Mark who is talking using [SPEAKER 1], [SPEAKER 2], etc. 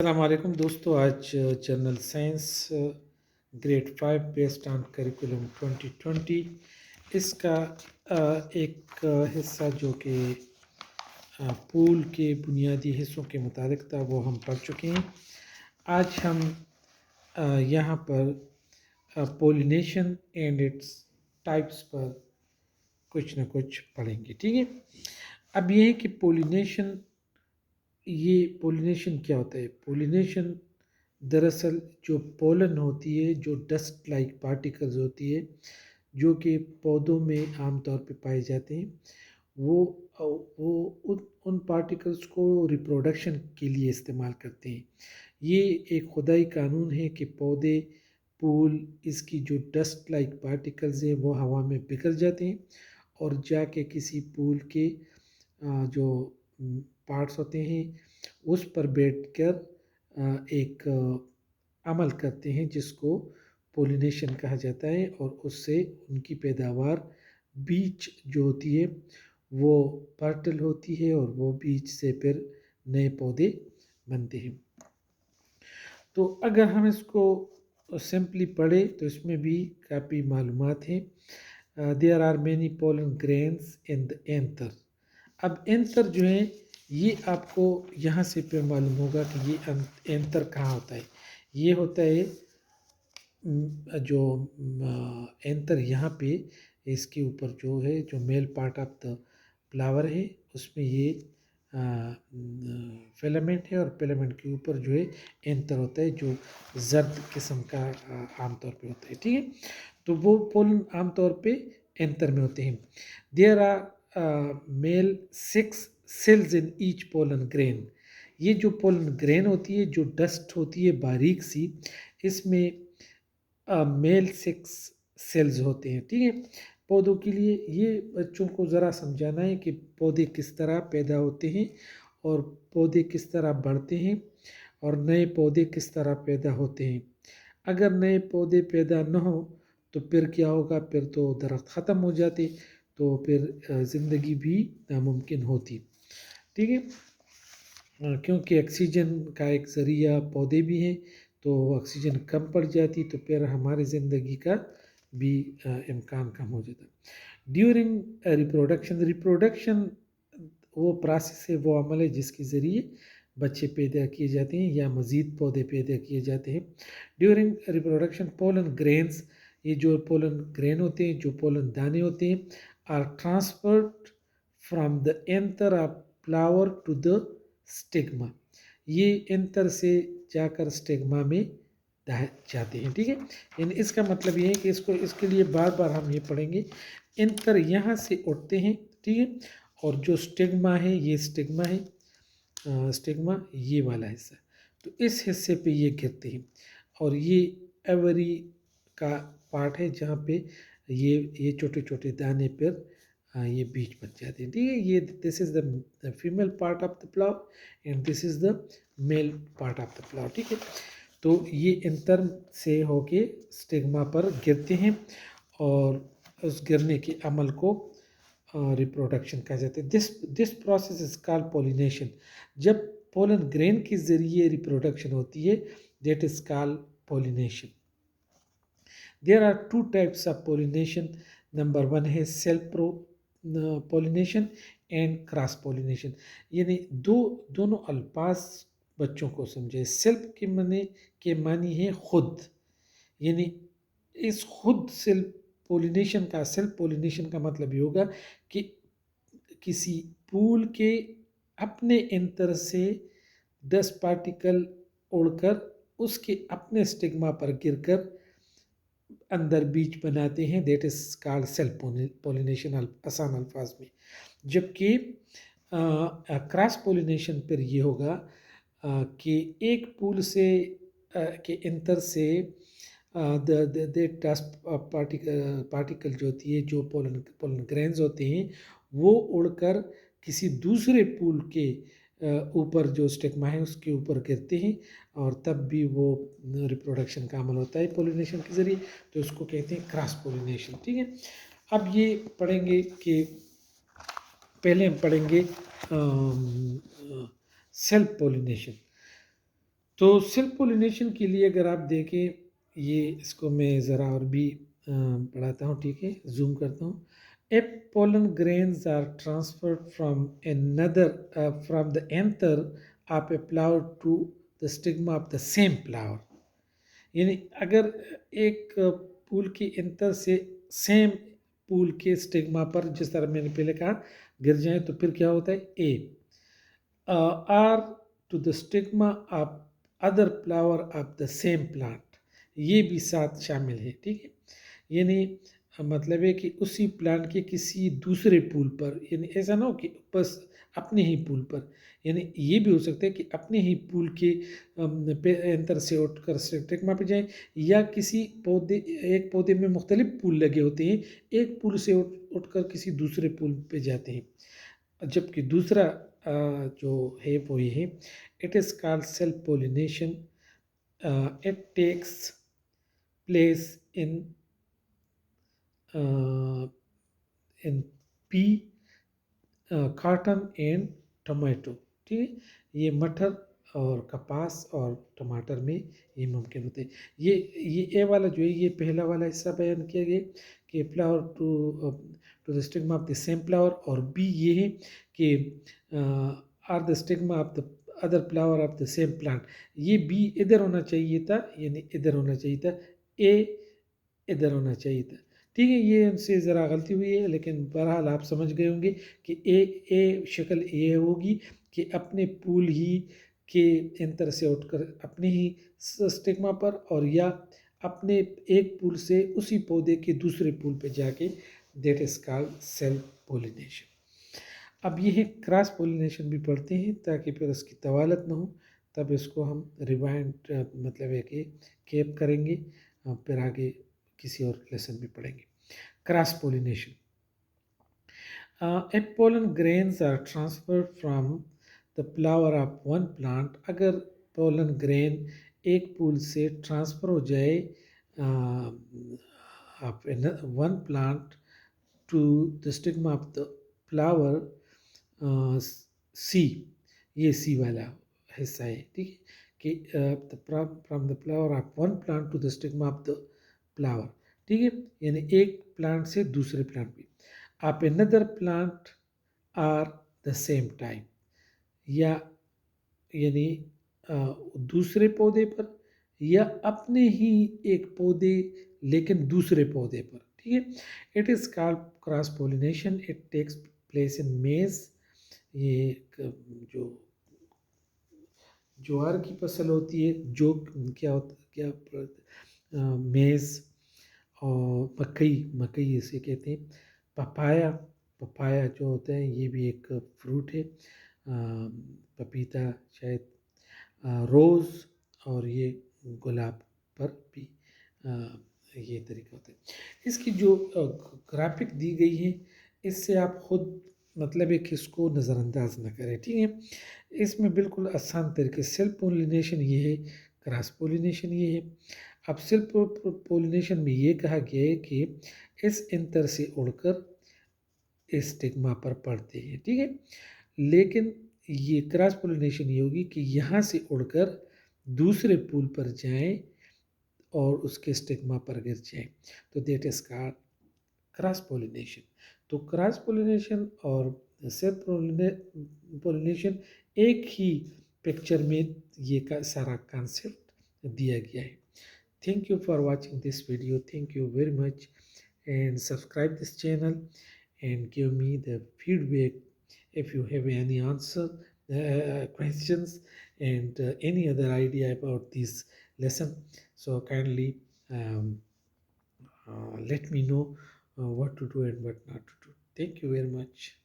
[SPEAKER 1] अस्सलाम वालेकुम दोस्तों। आज general science grade 5 based on curriculum 2020 इसका एक हिस्सा जो कि पूल के बुनियादी हिस्सों के मुताबिक था वो हम पढ़ चुके हैं। आज हम यहाँ पर पोलिनेशन एंड इट्स टाइप्स पर कुछ न कुछ पढ़ेंगे, ठीक है। अब ये है कि पोलिनेशन क्या होता है। पोलिनेशन दरअसल जो पोलन होती है, जो डस्ट लाइक पार्टिकल्स होती है जो कि पौधों में आमतौर पे पाए जाते हैं, वो उन पार्टिकल्स को रिप्रोडक्शन के लिए इस्तेमाल करते हैं। ये एक खुदाई कानून है कि पौधे, फूल, इसकी जो डस्ट लाइक पार्टिकल्स हैं वो हवा में बिखर जाते हैं और जाके किसी फूल के जो पार्ट्स होते हैं उस पर बैठकर एक अमल करते हैं जिसको पोलिनेशन कहा जाता है, और उससे उनकी पैदावार बीज जो होती है वो फर्टल होती है और वो बीज से फिर नए पौधे बनते हैं। तो अगर हम इसको सिंपली पढ़े तो इसमें भी काफ़ी मालूमात हैं। There are many pollen grains in the anther. अब एंथर जो है ये आपको यहाँ से फिर मालूम होगा कि ये एंथर कहाँ होता है। ये होता है जो एंथर यहाँ पे इसके ऊपर जो है, जो male part of the flower है उसमें ये फिलामेंट है, और फिलामेंट के ऊपर जो है एंथर होता है जो जर्द किस्म का आमतौर पे होता है, ठीक है। तो वो पोलन आमतौर पे एंथर में होते हैं। There are male 6 cells in each pollen grain. ये जो पोलन ग्रेन होती है, जो डस्ट होती है बारीक सी, इसमें मेल 6 सेल्स होते हैं, ठीक है। पौधों के लिए ये बच्चों को ज़रा समझाना है कि पौधे किस तरह पैदा होते हैं और पौधे किस तरह बढ़ते हैं और नए पौधे किस तरह पैदा होते हैं। अगर नए पौधे पैदा न हो तो फिर क्या होगा, फिर तो दरख्त ख़त्म हो जाते, तो फिर ज़िंदगी भी नामुमकिन होती, ठीक है। क्योंकि ऑक्सीजन का एक ज़रिया पौधे भी हैं, तो ऑक्सीजन कम पड़ जाती तो फिर हमारी ज़िंदगी का भी इम्कान कम हो जाता। ड्यूरिंग रिप्रोडक्शन वो प्रोसेस है, वो अमल है जिसके ज़रिए बच्चे पैदा किए जाते हैं या मज़ीद पौधे पैदा किए जाते हैं। ड्यूरिंग रिप्रोडक्शन पोलन ग्रेन्स, ये जो पोलन ग्रेन होते हैं, जो पोलन दाने होते हैं, are transferred from the anther of flower to the stigma. ये एंथर से जाकर स्टिग्मा में जाते हैं, ठीक है। यानी इसका मतलब ये है कि इसके लिए बार बार हम ये पढ़ेंगे। एंथर यहाँ से उठते हैं, ठीक है, और जो स्टिग्मा है, ये स्टिग्मा है, स्टिग्मा ये वाला हिस्सा, तो इस हिस्से पे ये गिरते हैं और ये एवरी का पार्ट है जहाँ पे ये छोटे छोटे दाने पर ये बीज बन जाते हैं, ठीक है। ये this is the female part of the flower and this is the male part of the flower, ठीक है। तो ये इंतर से होके स्टिग्मा पर गिरते हैं और उस गिरने के अमल को रिप्रोडक्शन कहा जाता है। This process is called pollination. जब पोलन ग्रेन के ज़रिए रिप्रोडक्शन होती है, that is called pollination. There are 2 types of pollination. Number 1 है self pollination and cross pollination. यानी दोनों अल्फाज बच्चों को समझे। सेल्फ के मानी है खुद, यानी इस खुद सेल्फ पोलिनेशन का मतलब ये होगा कि किसी फूल के अपने एंतर से 10 पार्टिकल उड़कर उसके अपने स्टिग्मा पर गिरकर अंदर बीज बनाते हैं, that is called self pollination आसान अल्फाज में। जबकि क्रॉस पोलिनेशन पर ये होगा कि एक फूल से के एंतर से पार्टिकल जो होती है, जो पोलन ग्रेन्स होते हैं, वो उड़कर किसी दूसरे फूल के ऊपर जो स्टिग्मा है उसके ऊपर गिरते हैं और तब भी वो रिप्रोडक्शन का अमल होता है पोलिनेशन के ज़रिए, तो उसको कहते हैं क्रॉस पोलिनेशन, ठीक है। अब ये पढ़ेंगे कि पहले हम पढ़ेंगे सेल्फ पोलिनेशन। तो सेल्फ पोलिनेशन के लिए अगर आप देखें, ये इसको मैं ज़रा और भी बढ़ाता हूँ, ठीक है, जूम करता हूँ। A pollen grains are transferred from another from the anther of a flower to the stigma of the same flower. यानी अगर एक फूल की एंथर से सेम फूल के स्टिग्मा पर, जिस तरह मैंने पहले कहा, गिर जाए तो फिर क्या होता है, a or to the stigma of other flower of the same plant, ये भी साथ शामिल है, ठीक है। यानी मतलब है कि उसी प्लांट के किसी दूसरे पुल पर, यानी ऐसा ना हो कि बस अपने ही पुल पर, यानी ये भी हो सकता है कि अपने ही पुल के अंतर से उठकर स्टिग्मा पे जाए, या किसी पौधे, एक पौधे में मुख्तलिफ पुल लगे होते हैं, एक पुल से उठकर किसी दूसरे पुल पे जाते हैं। जबकि दूसरा जो है वो ये है, it is called self pollination. It takes place in pea, cotton and tomato, ठीक है। ये मटर और कपास और टमाटर में ये मुमकिन होते हैं। ये ए वाला जो है, ये पहला वाला हिस्सा बयान किया गया कि flower to the stigma of the same flower, और बी ये है कि or the stigma of the other flower of the same plant. ये बी इधर होना चाहिए था, यानी इधर होना चाहिए था, ए इधर होना चाहिए था, ठीक है। ये उनसे ज़रा गलती हुई है, लेकिन बहरहाल आप समझ गए होंगे कि ए शक्ल ये होगी कि अपने पुल ही के अंतर से उठकर अपने ही स्टिग्मा पर, और या अपने एक पुल से उसी पौधे के दूसरे पुल पे जाके, that is called self pollination. अब ये है क्रॉस पोलिनेशन भी पढ़ते हैं ताकि फिर उसकी तवालत ना हो, तब इसको हम रिवाइंड मतलब है कि कैप करेंगे, फिर आगे किसी और लेसन में पढ़ेंगे। Cross pollination, pollen grains are transferred from the flower of one plant। अगर pollen grain एक फूल से ट्रांसफ़र हो जाए of one plant to the stigma of the flower, सी, ये सी वाला हिस्सा है, ठीक है, कि from the flower of one plant to the stigma of the flower, ठीक है। यानी एक प्लांट से दूसरे प्लांट में, आप another plant or the same time, या यानी दूसरे पौधे पर, या अपने ही एक पौधे लेकिन दूसरे पौधे पर, ठीक है। It is called cross pollination. It takes place in maize, ये जो ज्वार की फसल होती है, जो क्या होता क्या मेज़, और मकई, मकई इसे कहते हैं। पपाया, पपाया जो होता है ये भी एक फ्रूट है। पपीता शायद, रोज़, और ये गुलाब पर भी ये तरीका होता है। इसकी जो ग्राफिक दी गई है, इससे आप खुद मतलब है कि इसको नज़रअंदाज न करें, ठीक है। इसमें बिल्कुल आसान तरीके, सेल्फ पोलिनेशन ये है, क्रॉस पोलिनेशन ये है। अब सेल्फ पोलिनेशन में ये कहा गया है कि इस अंतर से उड़कर स्टिग्मा पर पड़ते हैं, ठीक है। लेकिन ये क्रॉस पोलिनेशन ये होगी कि यहाँ से उड़कर दूसरे पुल पर जाएं और उसके स्टिग्मा पर गिर जाएं, तो that is called cross pollination. तो क्रॉस पोलिनेशन और सेल्फ पोलिनेशन एक ही पिक्चर में ये का सारा कॉन्सेप्ट दिया गया है। Thank you for watching this video. Thank you very much, and subscribe this channel and give me the feedback if you have any answer, questions, and any other idea about this lesson. So kindly let me know what to do and what not to do. Thank you very much.